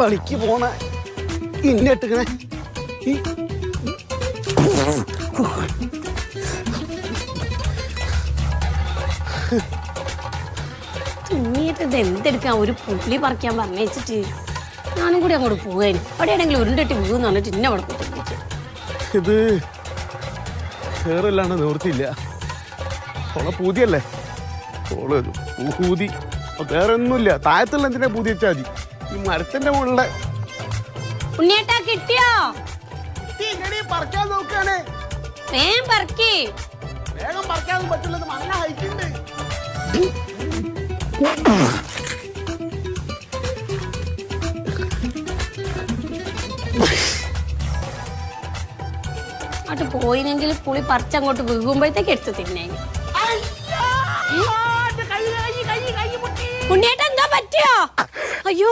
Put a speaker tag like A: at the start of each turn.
A: പണിക്ക് പോണ ഇന്നിട്ടിങ്ങനെ
B: തുന്നിയിട്ട് എന്തെടുക്കാൻ ഒരു പുള്ളി പറിക്കാൻ പറഞ്ഞിട്ട് ഞാനും കൂടി അങ്ങോട്ട് പോകാനും അവിടെയാണെങ്കിൽ ഉരുണ്ടിട്ട് വീന്ന് പറഞ്ഞിട്ട് ഇന്നെ അവിടെ പോയിട്ട്
A: ഇത് കേറല്ലാണ്ട് നിവൃത്തിയില്ല. ഓളെ പൂതിയല്ലേ ഓള് പൂതി വേറെ ഒന്നുമില്ല. താഴത്തുള്ള എന്തിനാ പൂതി വെച്ചാൽ മതി. ഈ മരത്തിന്റെ മുകളിലെ
B: ഉണ്ണിയേട്ടാ കിട്ടിയോ?
A: പറിക്കാൻ നോക്കാണ്.
B: വേഗം പറിക്കേ.
A: വേഗം പറിക്കാനും പറ്റില്ലത് നല്ല ഹൈറ്റ് ഉണ്ട്.
B: അങ്ങോട്ട് പോയിനെങ്കിൽ പുളി പറിച്ചങ്ങോട്ട് വീകുമ്പോഴത്തേക്ക് എടുത്ത് തിന്നേ. ഉണ്ണിയേട്ടാ എന്താ പറ്റിയോ? അയ്യോ